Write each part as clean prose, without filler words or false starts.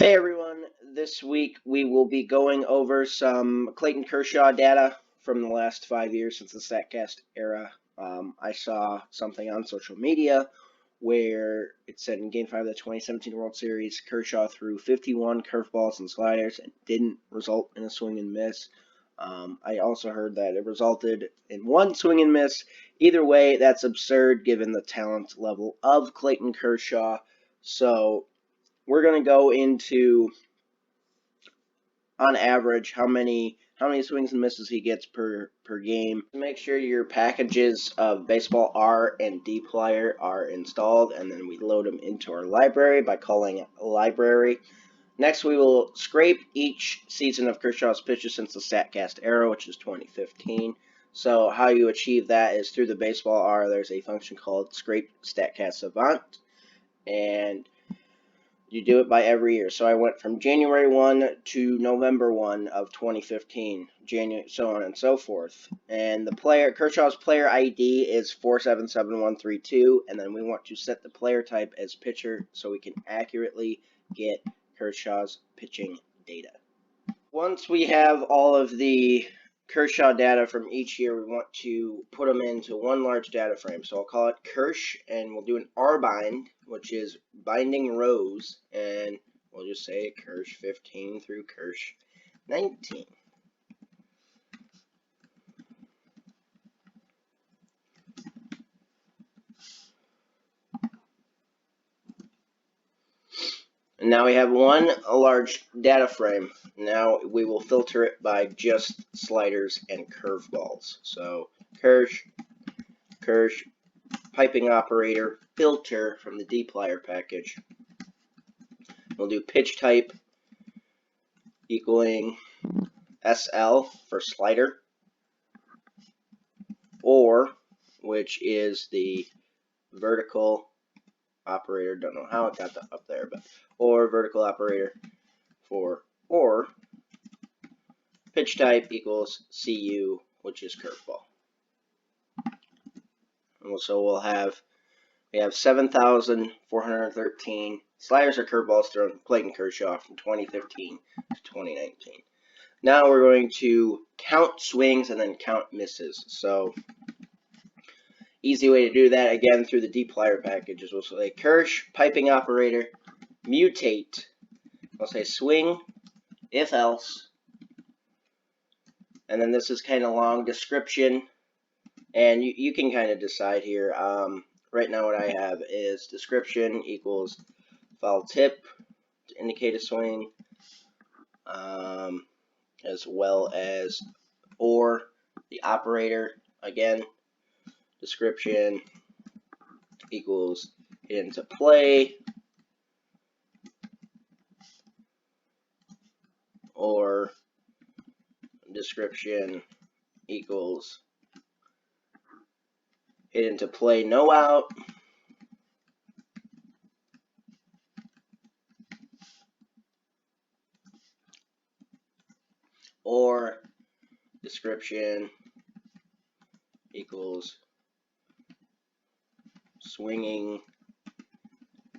Hey everyone, this week we will be going over some Clayton Kershaw data from the last 5 years since the StatCast era. I saw something on social media where it said in Game 5 of the 2017 World Series, Kershaw threw 51 curveballs and sliders and didn't result in a swing and miss. I also heard that it resulted in one swing and miss. Either way, that's absurd given the talent level of Clayton Kershaw. So we're going to go into, on average, how many swings and misses he gets per game. Make sure your packages of Baseball R and D Player are installed, and then we load them into our library by calling it library. Next, we will scrape each season of Kershaw's pitches since the StatCast era, which is 2015. So how you achieve that is through the Baseball R. There's a function called Scrape StatCast Savant, and you do it by every year. So I went from January 1 to November 1 of 2015, so on and so forth. And Kershaw's player ID is 477132, and then we want to set the player type as pitcher so we can accurately get Kershaw's pitching data. Once we have all of the Kershaw data from each year, we want to put them into one large data frame. So I'll call it Kersh, and we'll do an R bind, which is binding rows, and we'll just say Kersh 15 through Kersh 19. And now we have one large data frame. Now we will filter it by just sliders and curveballs. So Kersh, piping operator, filter from the D Player package. We'll do pitch type equaling SL for slider, or, which is the vertical operator, don't know how it got up there, but or vertical operator for or. Pitch type equals CU, which is curveball. And so we have 7,413 sliders or curveballs thrown Clayton Kershaw from 2015 to 2019. Now we're going to count swings and then count misses. So easy way to do that, again, through the D Player packages. We'll say Kersh, piping operator, mutate. We'll say swing, if else. And then this is kind of long, description. And you can kind of decide here. Right now what I have is description equals foul tip to indicate a swing, as well as or the operator. Again, description equals hit into play, or description equals hit into play, no out, or description equals swinging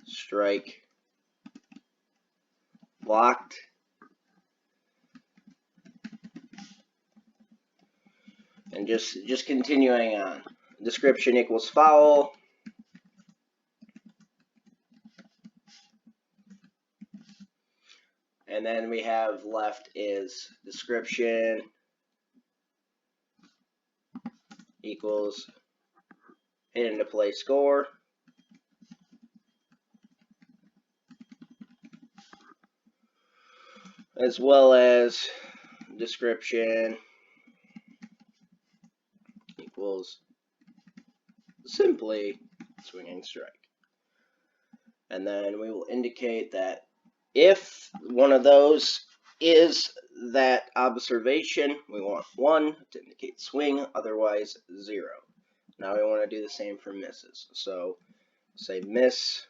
strike blocked, and just continuing on. Description equals foul, and then we have left is description equals hit into play score, as well as description equals simply swinging strike. And then we will indicate that if one of those is that observation, we want 1 to indicate swing, otherwise 0. Now we want to do the same for misses. So say miss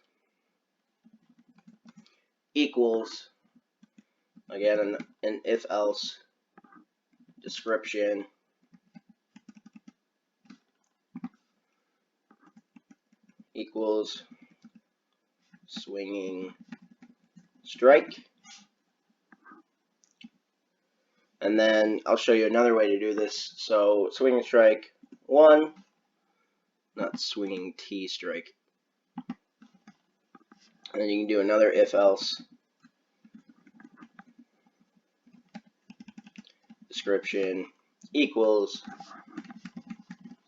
equals, again, an if else description equals swinging strike, And then I'll show you another way to do this. So swing and strike 1, not swinging T strike. And then you can do another if else. Description equals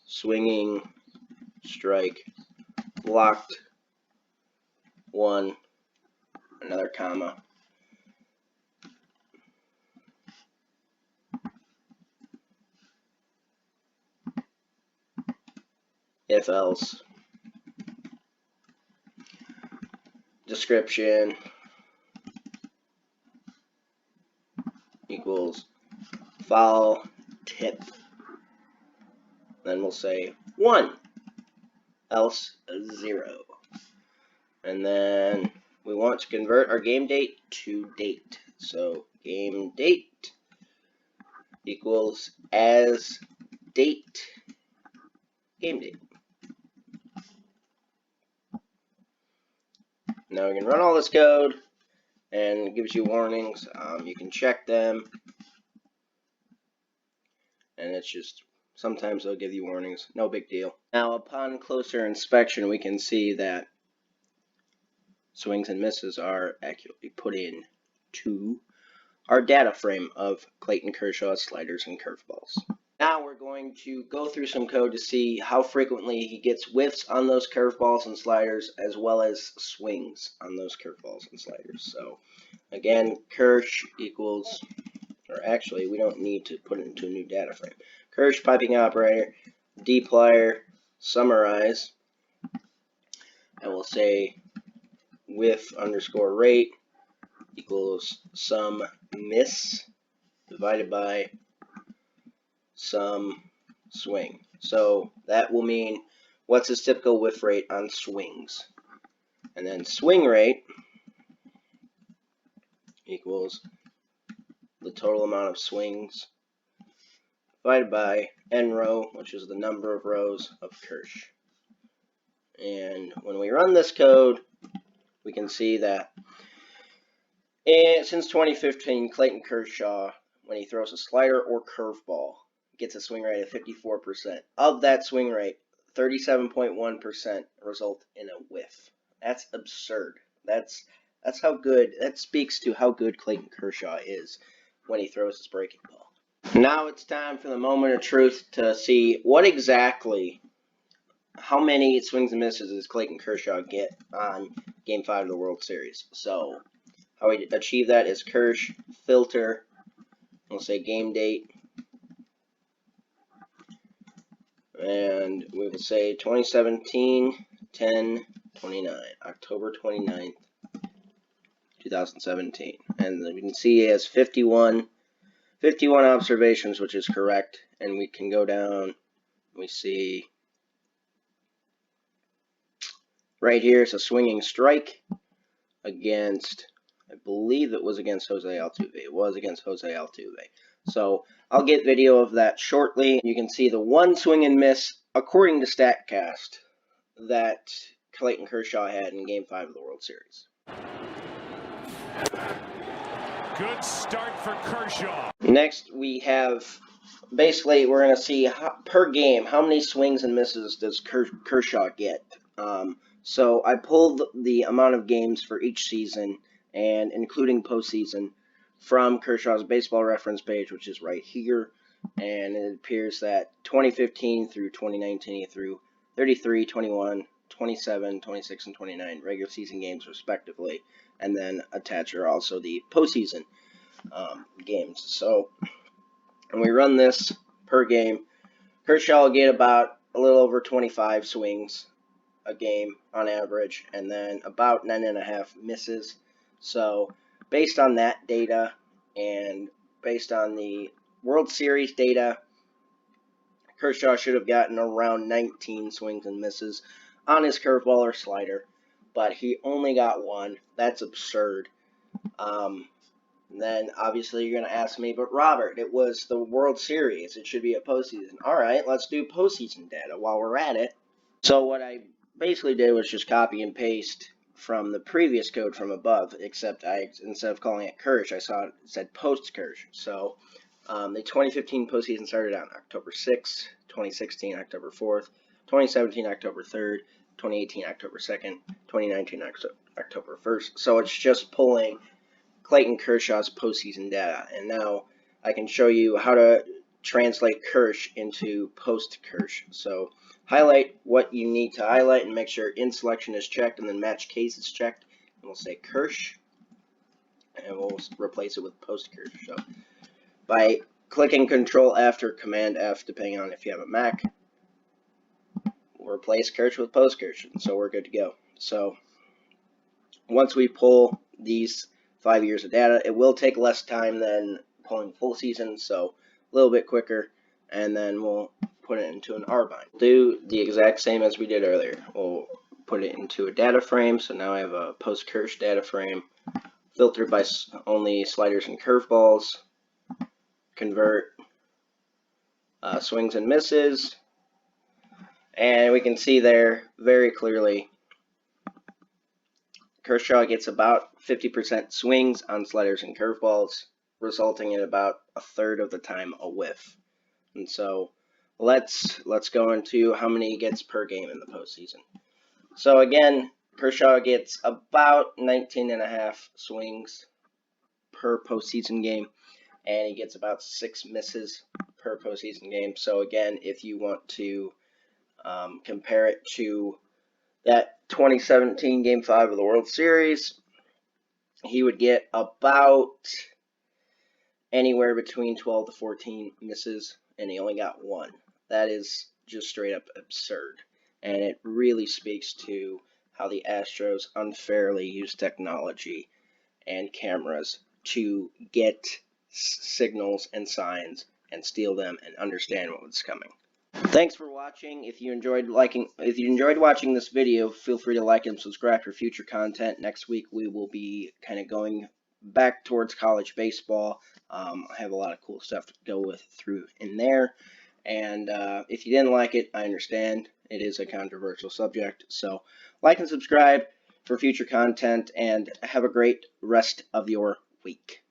swinging strike blocked 1, another comma. If else. Description equals foul tip. Then we'll say 1, else 0. And then we want to convert our game date to date. So game date equals as date game date. Now we can run all this code, and it gives you warnings. You can check them, and it's just sometimes they'll give you warnings. No big deal. Now upon closer inspection, we can see that swings and misses are accurately put in to our data frame of Clayton Kershaw's sliders and curveballs. Now we're going to go through some code to see how frequently he gets whiffs on those curveballs and sliders, as well as swings on those curveballs and sliders. So again, Kersh equals, or actually we don't need to put it into a new data frame. Kersh piping operator, dplyr, summarize, and we'll say whiff underscore rate equals sum miss divided by sum swing. So that will mean what's his typical whiff rate on swings. And then swing rate equals the total amount of swings divided by n row, which is the number of rows of Kersh. And when we run this code, we can see that since 2015, Clayton Kershaw, when he throws a slider or curveball, gets a swing rate of 54%. Of that swing rate, 37.1% result in a whiff. That's absurd. That's how good, that speaks to how good Clayton Kershaw is when he throws his breaking ball. Now it's time for the moment of truth to see what exactly, how many swings and misses does Clayton Kershaw get on Game 5 of the World Series. So how we achieve that is Kersh filter, we'll say game date, and we will say 2017 10/29, October 29th, 2017. And we can see it has 51 observations, which is correct. And we can go down, we see right here it's a swinging strike against, I believe it was against Jose Altuve. It was against Jose Altuve. So I'll get video of that shortly. You can see the one swing and miss, according to StatCast, that Clayton Kershaw had in Game 5 of the World Series. Good start for Kershaw. Next, we have, basically, we're going to see per game, how many swings and misses does Kershaw get. So I pulled the amount of games for each season, and including postseason, from Kershaw's baseball reference page, which is right here. And it appears that 2015 through 2019, he threw 33, 21, 27, 26, and 29 regular season games, respectively. And then attach are also the postseason games. So when we run this per game, Kershaw will get about a little over 25 swings a game on average, and then about 9.5 misses. So based on that data and based on the World Series data, Kershaw should have gotten around 19 swings and misses on his curveball or slider, but he only got one. That's absurd. Then obviously you're going to ask me, but Robert, it was the World Series. It should be a postseason. All right, let's do postseason data while we're at it. So what I basically did was just copy and paste from the previous code from above, except instead of calling it Kersh, I saw it said post Kersh. So The 2015 postseason started on October 6th, 2016 October 4th, 2017 October 3rd, 2018 October 2nd, 2019 October 1st. So it's just pulling Clayton Kershaw's postseason data. And now I can show you how to translate Kersh into post-Kersh. So highlight what you need to highlight and make sure in selection is checked, and then match case is checked. And we'll say Kersh, and we'll replace it with post-Kersh. So by clicking Control F or Command F, depending on if you have a Mac, we'll replace Kersh with post-Kersh, and so we're good to go. So once we pull these 5 years of data, it will take less time than pulling full season, so a little bit quicker, and then we'll put it into an R bind. We'll do the exact same as we did earlier. We'll put it into a data frame, so now I have a post-Kersh data frame, filtered by only sliders and curveballs, convert swings and misses, and we can see there very clearly Kershaw gets about 50% swings on sliders and curveballs, resulting in about a third of the time a whiff. And so let's go into how many he gets per game in the postseason. So again, Kershaw gets about 19.5 swings per postseason game, and he gets about 6 misses per postseason game. So again, if you want to compare it to that 2017 Game 5 of the World Series, he would get about anywhere between 12 to 14 misses, and he only got 1. That is just straight up absurd, and it really speaks to how the Astros unfairly use technology and cameras to get signals and signs and steal them and understand what's coming. Thanks for watching. If you enjoyed watching this video, feel free to like and subscribe for future content. Next week we will be kind of going back towards college baseball. I have a lot of cool stuff to go through in there. And if you didn't like it, I understand. It is a controversial subject. So like and subscribe for future content, and have a great rest of your week.